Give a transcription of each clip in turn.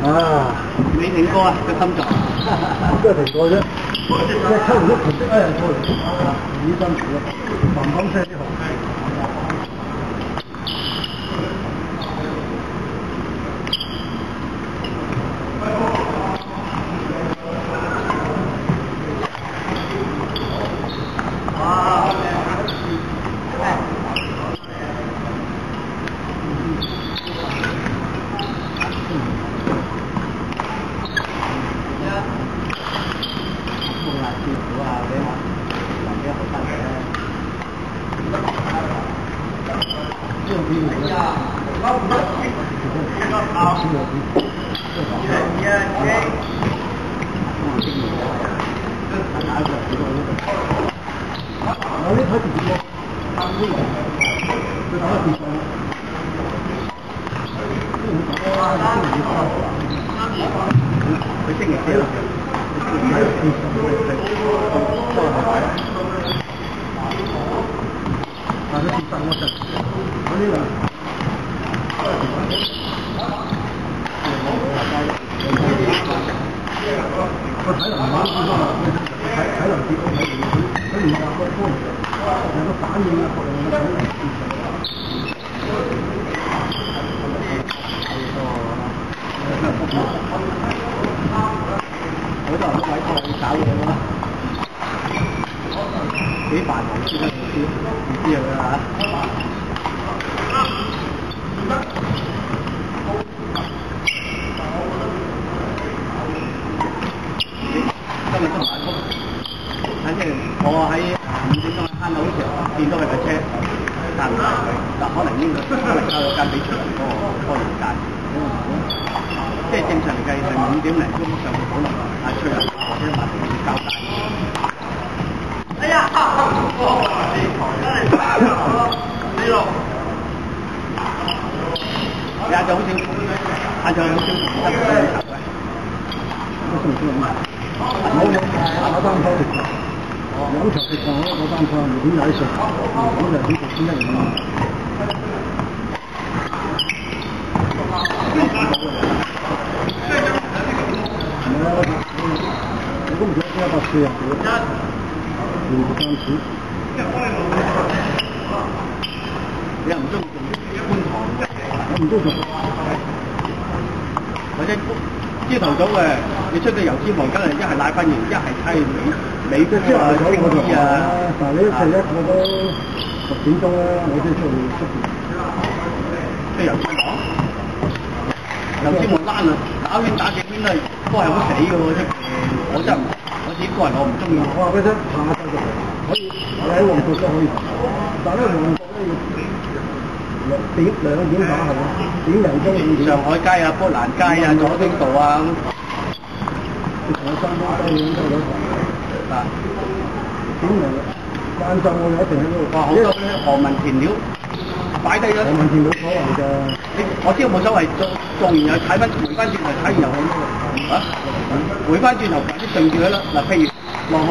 啊！未停過啊，個心臟。都係停過啫，即係抽唔到盤的一日過嚟，幾辛苦啊！砰砰聲啲汗。佢星期幾啦？好多人都鬼過去搞嘢咯，幾繁忙先得，唔知佢啦嚇。今日都買屋，睇先，我喺5點鐘喺樓嗰時候見到佢架車，但可能應該交咗間俾出人嗰個年間。即係正常嚟計係5點零鐘上去可能出人或者或者交代。哎呀！晏晝好少，晏晝好少得5頭嘅。打單車食飯，有場食飯我單車點解食？咁就點食先得㗎嘛？我都唔想140幾，連個單錢。你又唔中意做觀塘嘅？我唔中意做。或者朝頭早嘅，你出到油尖旺，梗係一係拉翻完，一係睇美即係朝頭早我就啊！嗱，你11我都10點鐘啦，我先出去。即係油尖旺，油尖旺躝啊！打圈打幾圈都係好死嘅喎，出邊我真係我自己個人我唔中意。我話俾你聽，下晝就可以，你喺旺角都可以，但係咧旺角咧要2點打係嘛？點人鐘5點。上海街啊、砵蘭街啊、佐敦道啊咁。上3點4點收到台。啊！點人晏晝我一定喺嗰度。哇！好多啲何文田料擺低咗。何文田冇所謂㗎。我知道冇所謂，做完又睇翻回翻轉頭睇完又去啊！回翻轉頭或者對住佢啦。嗱，譬如落去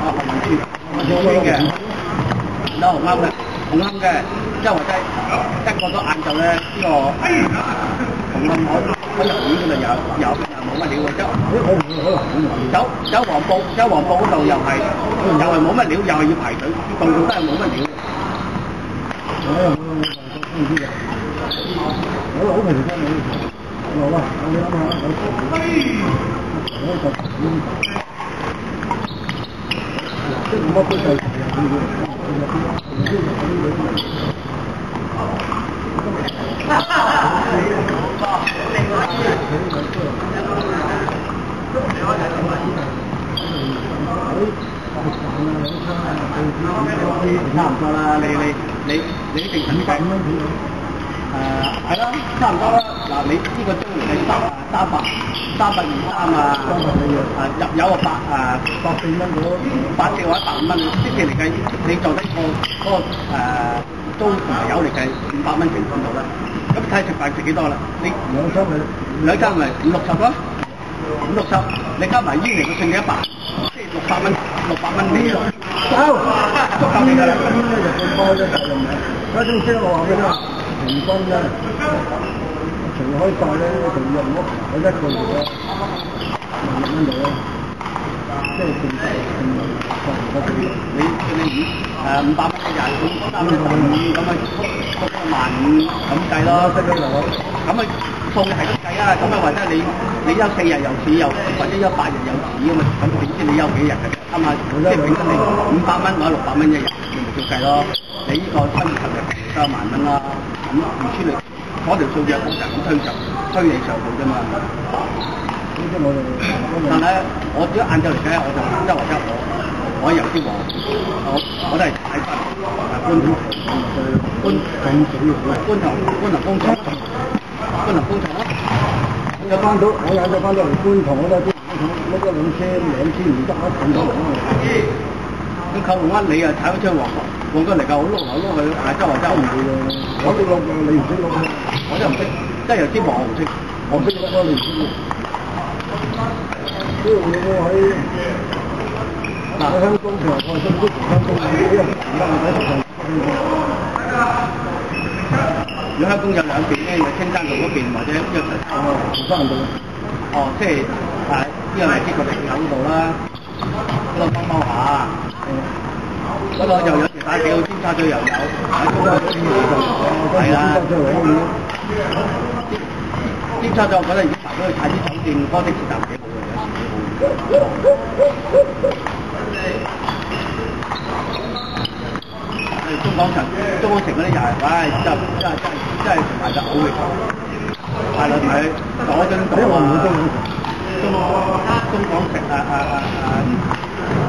何文田嘅，有紅磡嘅，即係或者一過咗晏晝咧，呢個紅磡海遊魚嗰度有冇乜料嘅啫。走黃埔嗰度又係冇乜料，又係要排隊，度度都係冇乜料。我好平時你好啊！你諗下，即係乜都計差唔多啦，你正常計係啦，差唔多啦。嗱，你呢個中年係323啊，入油啊104蚊嗰，84或者105蚊，即係嚟計，你就睇嗰個租同埋油嚟計500蚊成本度啦。咁睇食飯食幾多啦？你兩餐咪560咯，560，你加埋煙嚟個剩幾100，即係600蚊呢度。足夠你㗎啦。煙咧就最多啫，責任嘅。嗰種車我話俾你聽，平均咧，除開晒咧，仲要我一個月咧100蚊到啦，即係正常你500蚊一日，咁315咁啊，15000咁計咯，咁啊數係咁計啊，咁啊或者你休4日又似又，或者休8日又似咁啊，咁點知你休幾日嘅？啱下，即係平均你500蚊或者600蚊一日，你咪照計咯。你呢個7月10日收1萬蚊啦，咁預出嚟嗰條數嘅工就咁推你上去啫嘛。但係我如果晏晝嚟計，我就周或者我由啲黃，我都係睇翻觀塘工廠有翻到，我晏晝翻到嚟觀塘嗰度，攞咗2車唔得啊，咁多人啊！咁扣龍灣你啊踩咗出黃哥嚟㗎，我碌去，周或者唔會㗎。我識碌㗎，你唔識碌啊？我真係唔識，即係由啲黃我唔識，我識碌啊，你唔識碌。即係我喺香港其實我係識碌香港嘅，因為而家我喺台上。如果香港有兩邊咧，就青山道嗰邊或者一個紅山道。哦，即係呢個荔枝角地口嗰度啦，嗰度踎下。嗰度又有時打幾好，尖沙咀又有，係啦。尖沙咀我覺得而家排咗去太子酒店嗰的士站幾好嘅，有時幾好。中港城嗰啲又係，唉，真係排得好嘅，排落去佐敦道啊，中港城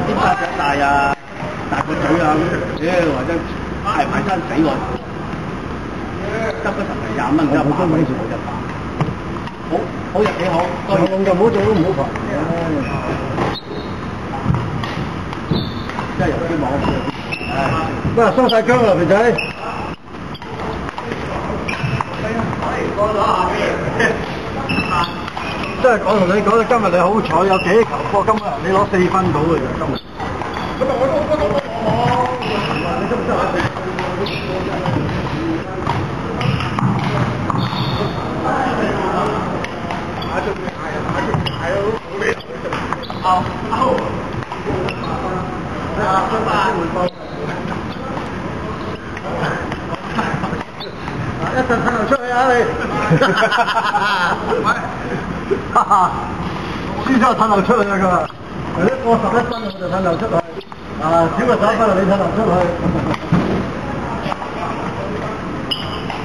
尖沙咀大啊！大個嘴啊！或者排山死喎，執嗰10嚟20蚊，真係100蚊我就煩。好日幾好，當然就唔好做都唔好煩。真係由啲網，喂，收晒姜啦，肥仔。真係講同你講，今日你好彩有幾球波，今日你攞4分到嘅啫，今日。你得唔得啊？一陣褪頭出去啊你！輸咗褪頭出去啊佢話，你過11分我就褪頭出去，少過11分你褪頭出去。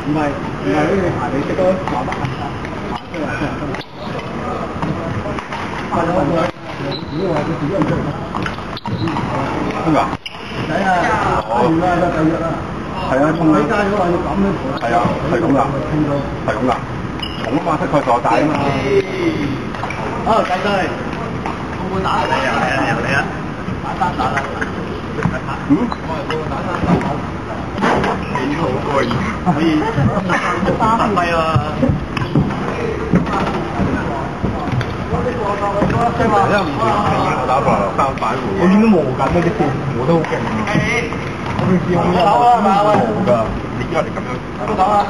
唔係呢個排你識咯，麻麻出嚟。係咯，如果話佢自己唔出嚟，邊個？仔啊，完啦就第日啦。係啊，同你街嗰話要咁樣賠。係啊，係咁噶，係咁噶，同啊嘛，識佢坐大啊嘛。好，仔仔，會唔會打嚟啊？嚟啊！打啦！嗯？我係個打單手。幾好過癮，可以發揮啊！因為唔算我打過3板壺。我見到磨緊嗰啲線，磨得好勁啊！我平時用有磨㗎，你而家嚟咁樣。都打啊！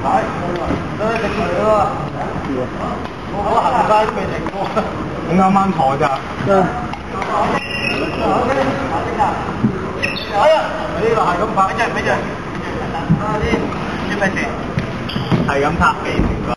係，得直接嚟咯。我行街都未停過。你啱啱坐咋？哎呀！呢個係咁拍，俾隻。啲咩事？係咁拍幾條㗎？